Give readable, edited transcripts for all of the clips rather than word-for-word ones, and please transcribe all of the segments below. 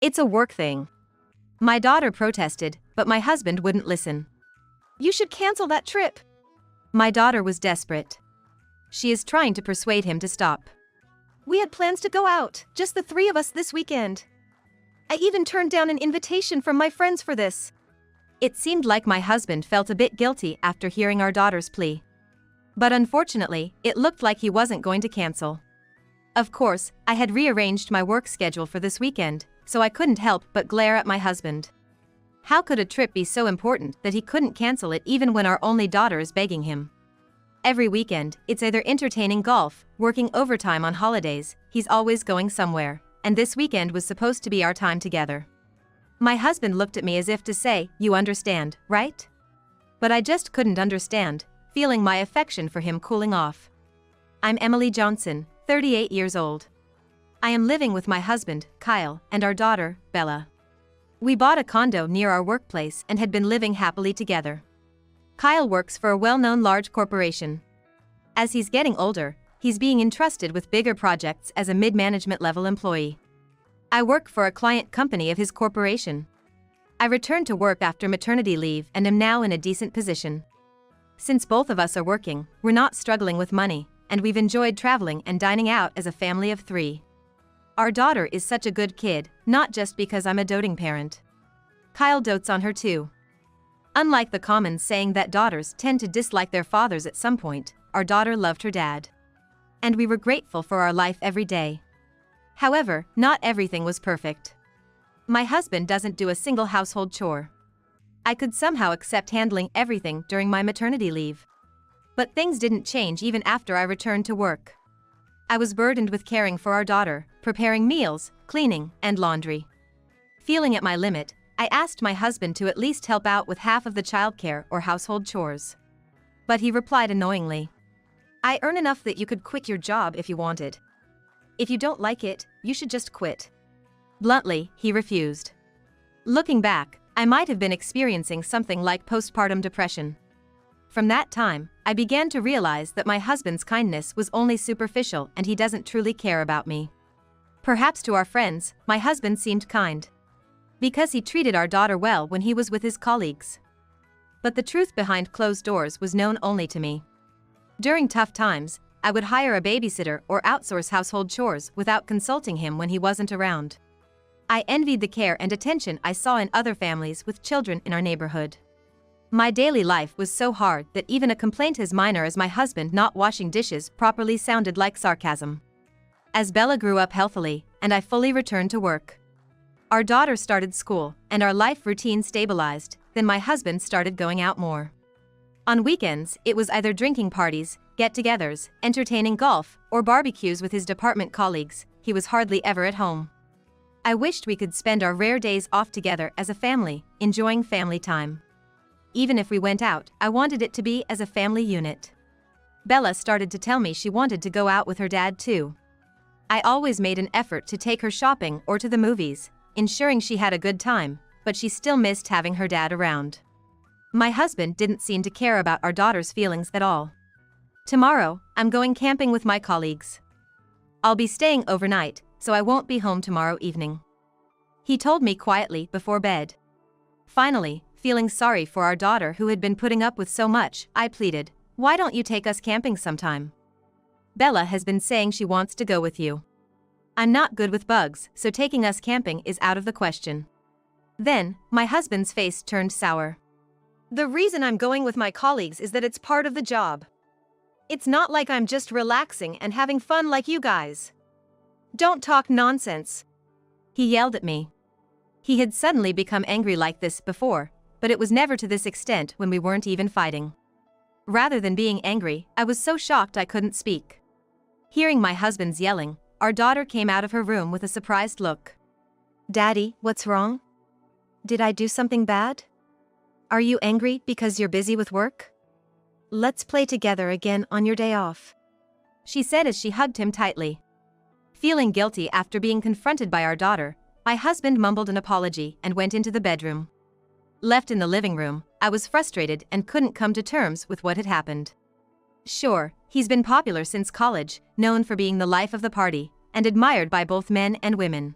It's a work thing. My daughter protested, but my husband wouldn't listen. You should cancel that trip. My daughter was desperate. She is trying to persuade him to stop. We had plans to go out, just the three of us this weekend. I even turned down an invitation from my friends for this. It seemed like my husband felt a bit guilty after hearing our daughter's plea. But unfortunately, it looked like he wasn't going to cancel. Of course, I had rearranged my work schedule for this weekend, so I couldn't help but glare at my husband. How could a trip be so important that he couldn't cancel it even when our only daughter is begging him? Every weekend, it's either entertaining golf, working overtime on holidays, he's always going somewhere, and this weekend was supposed to be our time together. My husband looked at me as if to say, "You understand, right?" But I just couldn't understand, feeling my affection for him cooling off. I'm Emily Johnson, 38 years old. I am living with my husband, Kyle, and our daughter, Bella. We bought a condo near our workplace and had been living happily together. Kyle works for a well-known large corporation. As he's getting older, he's being entrusted with bigger projects as a mid-management level employee. I work for a client company of his corporation. I returned to work after maternity leave and am now in a decent position. Since both of us are working, we're not struggling with money, and we've enjoyed traveling and dining out as a family of 3. Our daughter is such a good kid, not just because I'm a doting parent. Kyle dotes on her too. Unlike the common saying that daughters tend to dislike their fathers at some point, our daughter loved her dad. And we were grateful for our life every day. However, not everything was perfect. My husband doesn't do a single household chore. I could somehow accept handling everything during my maternity leave. But things didn't change even after I returned to work. I was burdened with caring for our daughter, preparing meals, cleaning, and laundry. Feeling at my limit, I asked my husband to at least help out with half of the childcare or household chores. But he replied annoyingly, "I earn enough that you could quit your job if you wanted. If you don't like it, you should just quit." Bluntly, he refused. Looking back, I might have been experiencing something like postpartum depression. From that time, I began to realize that my husband's kindness was only superficial and he doesn't truly care about me. Perhaps to our friends, my husband seemed kind. Because he treated our daughter well when he was with his colleagues. But the truth behind closed doors was known only to me. During tough times, I would hire a babysitter or outsource household chores without consulting him when he wasn't around. I envied the care and attention I saw in other families with children in our neighborhood. My daily life was so hard that even a complaint as minor as my husband not washing dishes properly sounded like sarcasm. As Bella grew up healthily, and I fully returned to work. Our daughter started school, and our life routine stabilized, then my husband started going out more. On weekends, it was either drinking parties, get-togethers, entertaining golf, or barbecues with his department colleagues. He was hardly ever at home. I wished we could spend our rare days off together as a family, enjoying family time. Even if we went out, I wanted it to be as a family unit. Bella started to tell me she wanted to go out with her dad too. I always made an effort to take her shopping or to the movies, ensuring she had a good time, but she still missed having her dad around. My husband didn't seem to care about our daughter's feelings at all. Tomorrow, I'm going camping with my colleagues. I'll be staying overnight, so I won't be home tomorrow evening. He told me quietly before bed. Finally, feeling sorry for our daughter who had been putting up with so much, I pleaded, "Why don't you take us camping sometime? Bella has been saying she wants to go with you. I'm not good with bugs, so taking us camping is out of the question." Then, my husband's face turned sour. "The reason I'm going with my colleagues is that it's part of the job. It's not like I'm just relaxing and having fun like you guys. Don't talk nonsense." He yelled at me. He had suddenly become angry like this before, but it was never to this extent when we weren't even fighting. Rather than being angry, I was so shocked I couldn't speak. Hearing my husband's yelling, our daughter came out of her room with a surprised look. "Daddy, what's wrong? Did I do something bad? Are you angry because you're busy with work? Let's play together again on your day off," she said as she hugged him tightly. Feeling guilty after being confronted by our daughter, my husband mumbled an apology and went into the bedroom. Left in the living room, I was frustrated and couldn't come to terms with what had happened. Sure, he's been popular since college, known for being the life of the party, and admired by both men and women.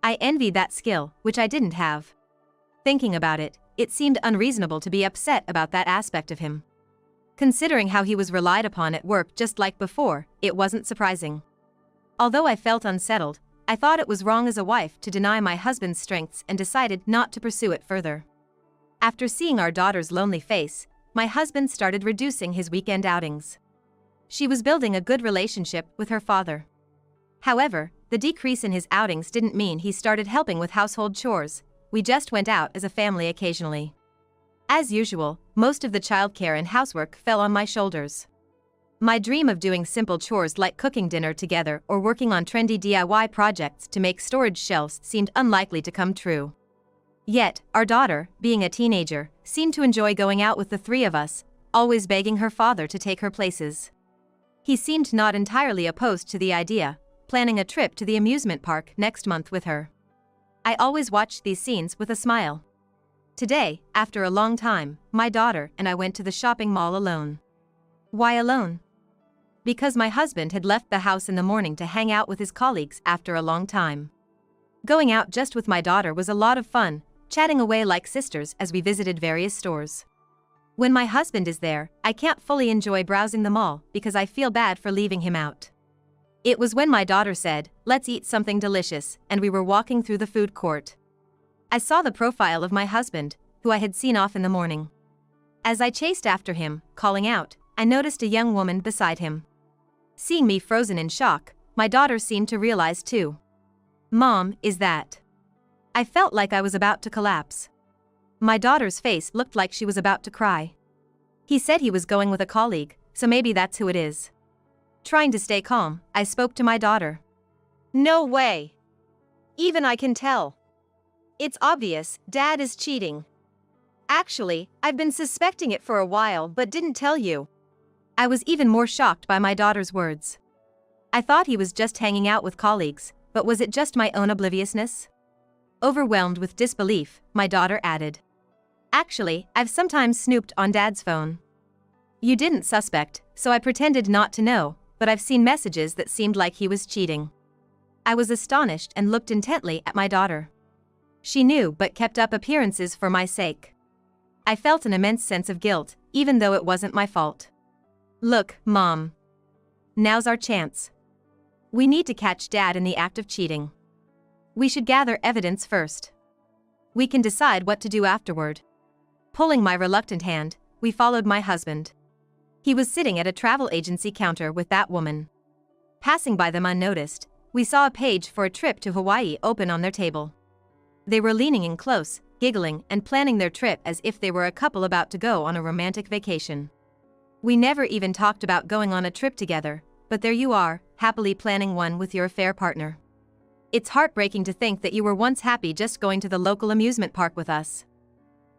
I envied that skill, which I didn't have. Thinking about it, it seemed unreasonable to be upset about that aspect of him. Considering how he was relied upon at work just like before, it wasn't surprising. Although I felt unsettled, I thought it was wrong as a wife to deny my husband's strengths and decided not to pursue it further. After seeing our daughter's lonely face, my husband started reducing his weekend outings. She was building a good relationship with her father. However, the decrease in his outings didn't mean he started helping with household chores. We just went out as a family occasionally. As usual, most of the childcare and housework fell on my shoulders. My dream of doing simple chores like cooking dinner together or working on trendy DIY projects to make storage shelves seemed unlikely to come true. Yet, our daughter, being a teenager, seemed to enjoy going out with the three of us, always begging her father to take her places. He seemed not entirely opposed to the idea, planning a trip to the amusement park next month with her. I always watched these scenes with a smile. Today, after a long time, my daughter and I went to the shopping mall alone. Why alone? Because my husband had left the house in the morning to hang out with his colleagues after a long time. Going out just with my daughter was a lot of fun, chatting away like sisters as we visited various stores. When my husband is there, I can't fully enjoy browsing the mall because I feel bad for leaving him out. It was when my daughter said, "Let's eat something delicious," and we were walking through the food court. I saw the profile of my husband, who I had seen off in the morning. As I chased after him, calling out, I noticed a young woman beside him. Seeing me frozen in shock, my daughter seemed to realize too. "Mom, is that?" I felt like I was about to collapse. My daughter's face looked like she was about to cry. He said he was going with a colleague, so maybe that's who it is. Trying to stay calm, I spoke to my daughter. No way. Even I can tell. It's obvious, Dad is cheating. Actually, I've been suspecting it for a while but didn't tell you. I was even more shocked by my daughter's words. I thought he was just hanging out with colleagues, but was it just my own obliviousness? Overwhelmed with disbelief, my daughter added. Actually, I've sometimes snooped on Dad's phone. You didn't suspect, so I pretended not to know, but I've seen messages that seemed like he was cheating. I was astonished and looked intently at my daughter. She knew but kept up appearances for my sake. I felt an immense sense of guilt, even though it wasn't my fault. Look, Mom. Now's our chance. We need to catch Dad in the act of cheating. We should gather evidence first. We can decide what to do afterward. Pulling my reluctant hand, we followed my husband. He was sitting at a travel agency counter with that woman. Passing by them unnoticed, we saw a page for a trip to Hawaii open on their table. They were leaning in close, giggling and planning their trip as if they were a couple about to go on a romantic vacation. We never even talked about going on a trip together, but there you are, happily planning one with your affair partner. It's heartbreaking to think that you were once happy just going to the local amusement park with us.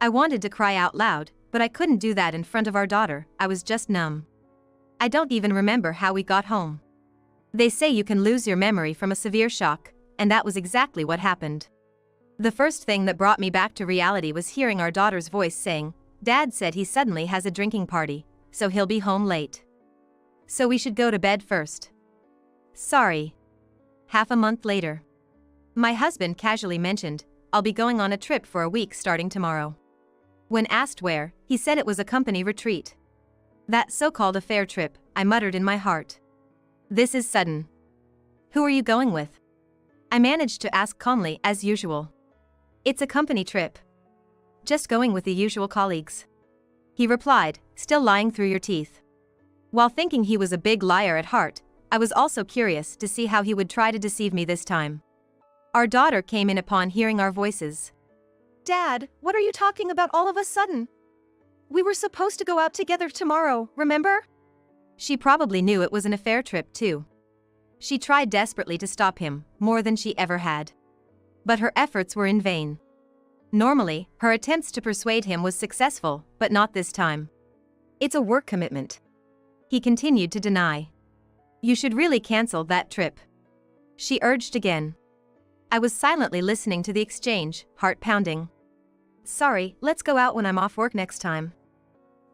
I wanted to cry out loud, but I couldn't do that in front of our daughter. I was just numb. I don't even remember how we got home. They say you can lose your memory from a severe shock, and that was exactly what happened. The first thing that brought me back to reality was hearing our daughter's voice saying, "Dad said he suddenly has a drinking party, so he'll be home late. So we should go to bed first." Sorry. Half a month later. My husband casually mentioned, "I'll be going on a trip for a week starting tomorrow." When asked where, he said it was a company retreat. That so-called affair trip, I muttered in my heart. This is sudden. Who are you going with? I managed to ask calmly as usual. It's a company trip. Just going with the usual colleagues. He replied, still lying through your teeth. While thinking he was a big liar at heart, I was also curious to see how he would try to deceive me this time. Our daughter came in upon hearing our voices. Dad, what are you talking about all of a sudden? We were supposed to go out together tomorrow, remember? She probably knew it was an affair trip too. She tried desperately to stop him, more than she ever had. But her efforts were in vain. Normally, her attempts to persuade him was successful, but not this time. It's a work commitment. He continued to deny. You should really cancel that trip. She urged again. I was silently listening to the exchange, heart pounding. Sorry, let's go out when I'm off work next time.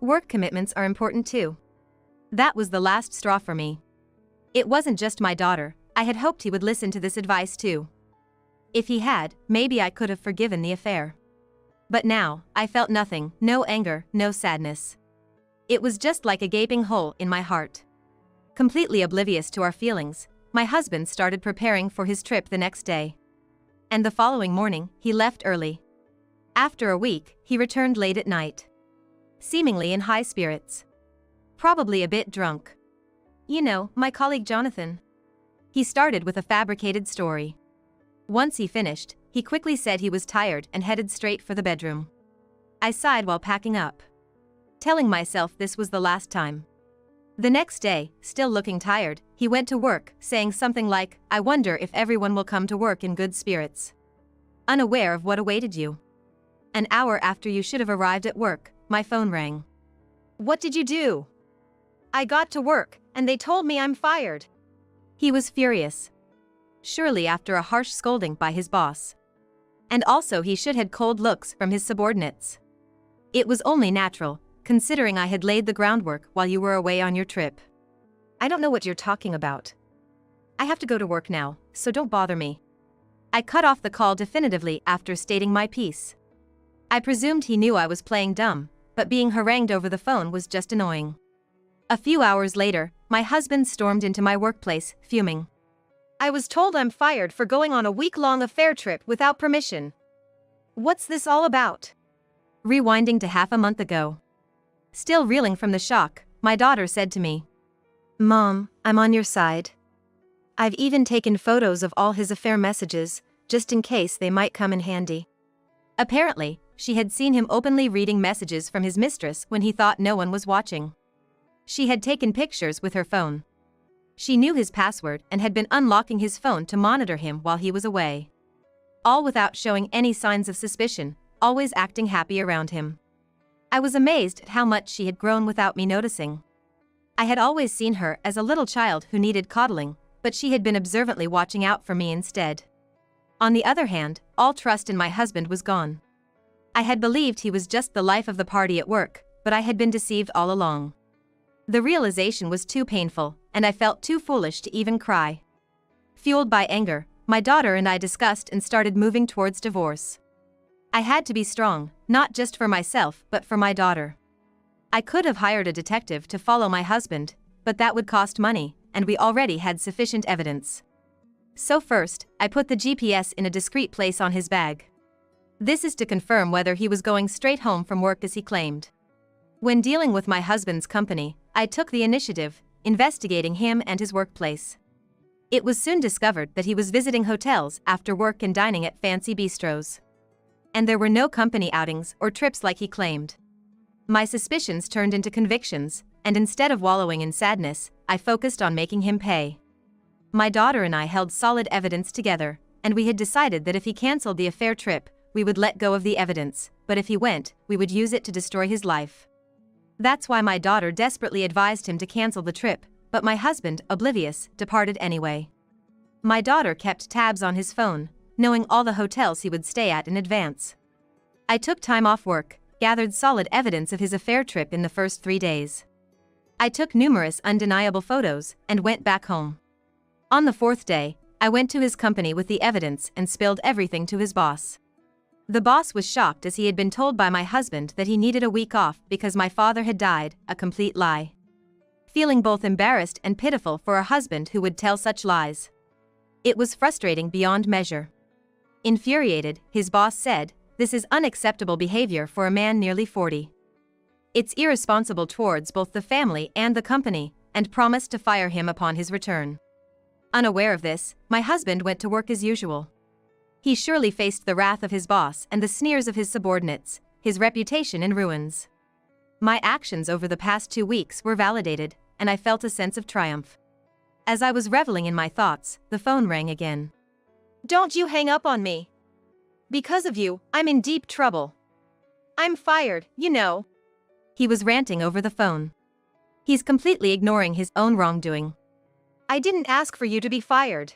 Work commitments are important too. That was the last straw for me. It wasn't just my daughter, I had hoped he would listen to this advice too. If he had, maybe I could have forgiven the affair. But now, I felt nothing, no anger, no sadness. It was just like a gaping hole in my heart. Completely oblivious to our feelings, my husband started preparing for his trip the next day. And the following morning, he left early. After a week, he returned late at night. Seemingly in high spirits. Probably a bit drunk. You know, my colleague Jonathan. He started with a fabricated story. Once he finished, he quickly said he was tired and headed straight for the bedroom. I sighed while packing up, telling myself this was the last time. The next day, still looking tired, he went to work, saying something like, "I wonder if everyone will come to work in good spirits." Unaware of what awaited you. An hour after you should have arrived at work, my phone rang. What did you do? I got to work, and they told me I'm fired. He was furious. Surely after a harsh scolding by his boss. And also he should had cold looks from his subordinates. It was only natural, considering I had laid the groundwork while you were away on your trip. I don't know what you're talking about. I have to go to work now, so don't bother me. I cut off the call definitively after stating my piece. I presumed he knew I was playing dumb, but being harangued over the phone was just annoying. A few hours later, my husband stormed into my workplace, fuming. I was told I'm fired for going on a week-long affair trip without permission. What's this all about? Rewinding to half a month ago. Still reeling from the shock, my daughter said to me, "Mom, I'm on your side. I've even taken photos of all his affair messages, just in case they might come in handy." Apparently, she had seen him openly reading messages from his mistress when he thought no one was watching. She had taken pictures with her phone. She knew his password and had been unlocking his phone to monitor him while he was away. All without showing any signs of suspicion, always acting happy around him. I was amazed at how much she had grown without me noticing. I had always seen her as a little child who needed coddling, but she had been observantly watching out for me instead. On the other hand, all trust in my husband was gone. I had believed he was just the life of the party at work, but I had been deceived all along. The realization was too painful, and I felt too foolish to even cry. Fueled by anger, my daughter and I discussed and started moving towards divorce. I had to be strong, not just for myself but for my daughter. I could have hired a detective to follow my husband, but that would cost money, and we already had sufficient evidence. So first, I put the GPS in a discreet place on his bag. This is to confirm whether he was going straight home from work as he claimed. When dealing with my husband's company, I took the initiative, investigating him and his workplace. It was soon discovered that he was visiting hotels after work and dining at fancy bistros. And there were no company outings or trips like he claimed. My suspicions turned into convictions, and instead of wallowing in sadness, I focused on making him pay. My daughter and I held solid evidence together, and we had decided that if he cancelled the affair trip, we would let go of the evidence, but if he went, we would use it to destroy his life. That's why my daughter desperately advised him to cancel the trip, but my husband, oblivious, departed anyway. My daughter kept tabs on his phone, knowing all the hotels he would stay at in advance. I took time off work, gathered solid evidence of his affair trip in the first 3 days. I took numerous undeniable photos and went back home. On the 4th day, I went to his company with the evidence and spilled everything to his boss. The boss was shocked as he had been told by my husband that he needed a week off because my father had died, a complete lie. Feeling both embarrassed and pitiful for a husband who would tell such lies. It was frustrating beyond measure. Infuriated, his boss said, "This is unacceptable behavior for a man nearly 40. It's irresponsible towards both the family and the company," and promised to fire him upon his return. Unaware of this, my husband went to work as usual. He surely faced the wrath of his boss and the sneers of his subordinates, his reputation in ruins. My actions over the past 2 weeks were validated, and I felt a sense of triumph. As I was reveling in my thoughts, the phone rang again. "Don't you hang up on me. Because of you, I'm in deep trouble. I'm fired, you know." He was ranting over the phone. He's completely ignoring his own wrongdoing. "I didn't ask for you to be fired.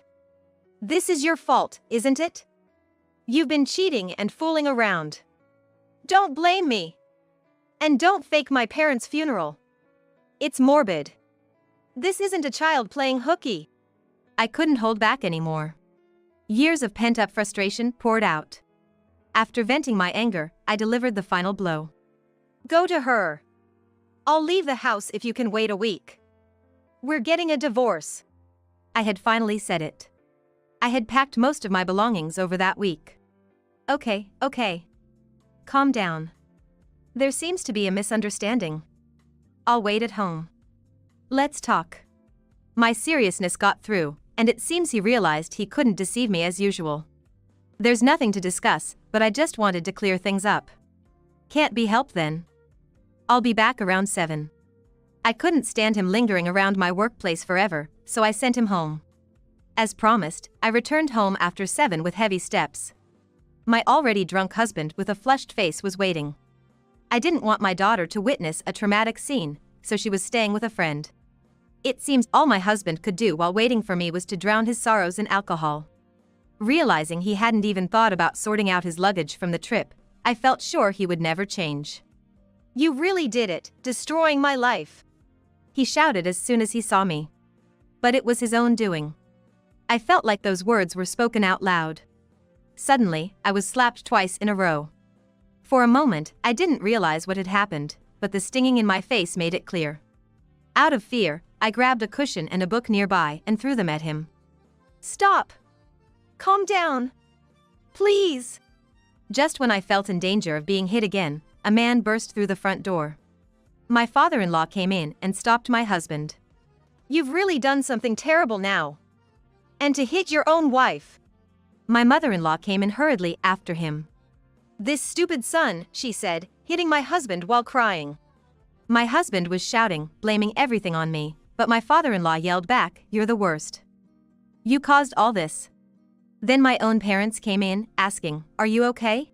This is your fault, isn't it? You've been cheating and fooling around. Don't blame me. And don't fake my parents' funeral. It's morbid. This isn't a child playing hooky." I couldn't hold back anymore. Years of pent-up frustration poured out. After venting my anger, I delivered the final blow. Go to her. I'll leave the house if you can wait a week. We're getting a divorce. I had finally said it. I had packed most of my belongings over that week. Okay. Calm down. There seems to be a misunderstanding. I'll wait at home. Let's talk. My seriousness got through, and it seems he realized he couldn't deceive me as usual. There's nothing to discuss, but I just wanted to clear things up. Can't be helped then. I'll be back around 7. I couldn't stand him lingering around my workplace forever, so I sent him home. As promised, I returned home after 7 with heavy steps. My already drunk husband with a flushed face was waiting. I didn't want my daughter to witness a traumatic scene, so she was staying with a friend. It seems all my husband could do while waiting for me was to drown his sorrows in alcohol. Realizing he hadn't even thought about sorting out his luggage from the trip, I felt sure he would never change. You really did it, destroying my life. He shouted as soon as he saw me. But it was his own doing. I felt like those words were spoken out loud. Suddenly, I was slapped twice in a row. For a moment, I didn't realize what had happened, but the stinging in my face made it clear. Out of fear, I grabbed a cushion and a book nearby and threw them at him. Stop! Calm down! Please! Just when I felt in danger of being hit again, a man burst through the front door. My father-in-law came in and stopped my husband. You've really done something terrible now. And to hit your own wife. My mother-in-law came in hurriedly after him. This stupid son, she said, hitting my husband while crying. My husband was shouting, blaming everything on me, but my father-in-law yelled back, "You're the worst. You caused all this." Then my own parents came in, asking, "Are you okay?"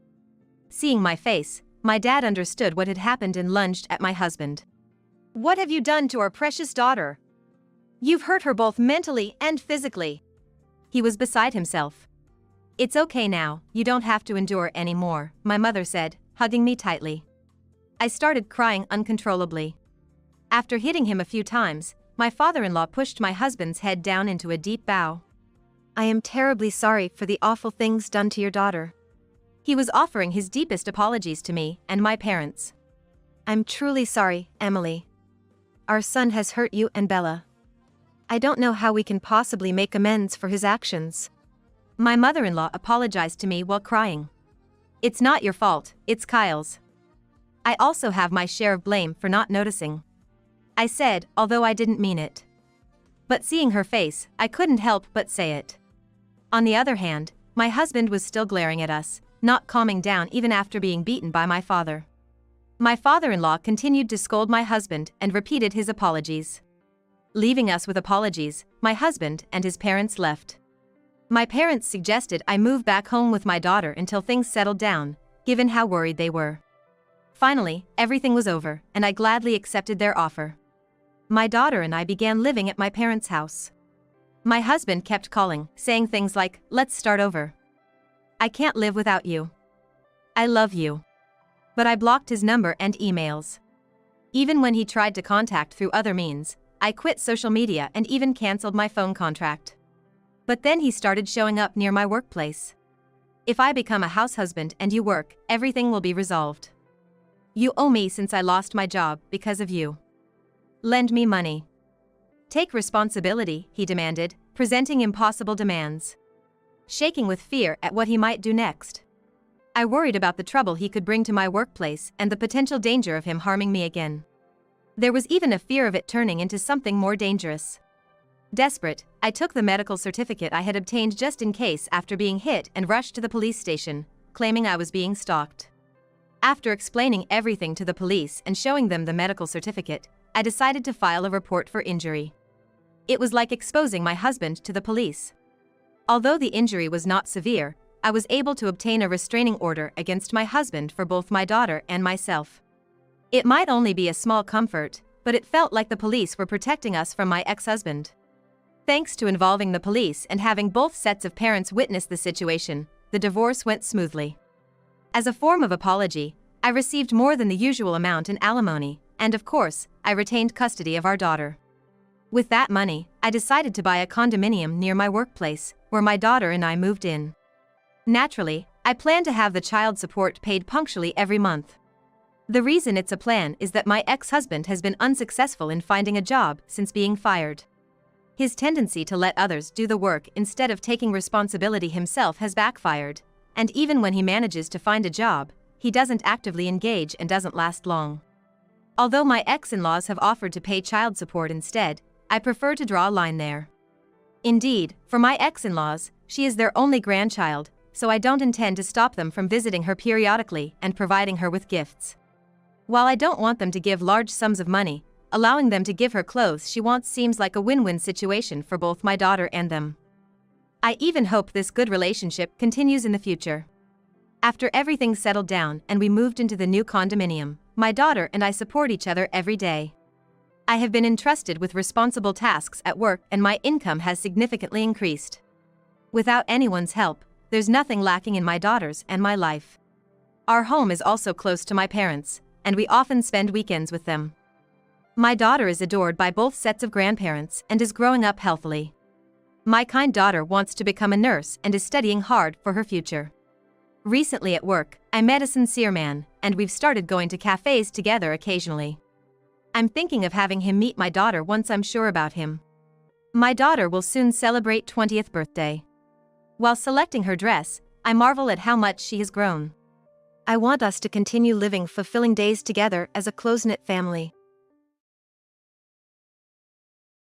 Seeing my face, my dad understood what had happened and lunged at my husband. What have you done to our precious daughter? You've hurt her both mentally and physically. He was beside himself. It's okay now, you don't have to endure any more, my mother said, hugging me tightly. I started crying uncontrollably. After hitting him a few times, my father-in-law pushed my husband's head down into a deep bow. I am terribly sorry for the awful things done to your daughter. He was offering his deepest apologies to me and my parents. I'm truly sorry, Emily. Our son has hurt you and Bella. I don't know how we can possibly make amends for his actions. My mother-in-law apologized to me while crying. It's not your fault, it's Kyle's. I also have my share of blame for not noticing, I said, although I didn't mean it. But seeing her face, I couldn't help but say it. On the other hand, my husband was still glaring at us, not calming down even after being beaten by my father. My father-in-law continued to scold my husband and repeated his apologies. Leaving us with apologies, my husband and his parents left. My parents suggested I move back home with my daughter until things settled down, given how worried they were. Finally, everything was over, and I gladly accepted their offer. My daughter and I began living at my parents' house. My husband kept calling, saying things like, "Let's start over. I can't live without you. I love you." But I blocked his number and emails. Even when he tried to contact through other means, I quit social media and even canceled my phone contract. But then he started showing up near my workplace. If I become a house husband and you work, everything will be resolved. You owe me since I lost my job because of you. Lend me money. Take responsibility, he demanded, presenting impossible demands. Shaking with fear at what he might do next. I worried about the trouble he could bring to my workplace and the potential danger of him harming me again. There was even a fear of it turning into something more dangerous. Desperate, I took the medical certificate I had obtained just in case after being hit and rushed to the police station, claiming I was being stalked. After explaining everything to the police and showing them the medical certificate, I decided to file a report for injury. It was like exposing my husband to the police. Although the injury was not severe, I was able to obtain a restraining order against my husband for both my daughter and myself. It might only be a small comfort, but it felt like the police were protecting us from my ex-husband. Thanks to involving the police and having both sets of parents witness the situation, the divorce went smoothly. As a form of apology, I received more than the usual amount in alimony, and of course, I retained custody of our daughter. With that money, I decided to buy a condominium near my workplace, where my daughter and I moved in. Naturally, I plan to have the child support paid punctually every month. The reason it's a plan is that my ex-husband has been unsuccessful in finding a job since being fired. His tendency to let others do the work instead of taking responsibility himself has backfired, and even when he manages to find a job, he doesn't actively engage and doesn't last long. Although my ex-in-laws have offered to pay child support instead, I prefer to draw a line there. Indeed, for my ex-in-laws, she is their only grandchild, so I don't intend to stop them from visiting her periodically and providing her with gifts. While I don't want them to give large sums of money, allowing them to give her clothes she wants seems like a win-win situation for both my daughter and them. I even hope this good relationship continues in the future. After everything settled down and we moved into the new condominium, my daughter and I support each other every day. I have been entrusted with responsible tasks at work and my income has significantly increased. Without anyone's help, there's nothing lacking in my daughters and my life. Our home is also close to my parents, and we often spend weekends with them. My daughter is adored by both sets of grandparents and is growing up healthily. My kind daughter wants to become a nurse and is studying hard for her future. Recently at work, I met a sincere man, and we've started going to cafes together occasionally. I'm thinking of having him meet my daughter once I'm sure about him. My daughter will soon celebrate 20th birthday. While selecting her dress, I marvel at how much she has grown. I want us to continue living fulfilling days together as a close-knit family.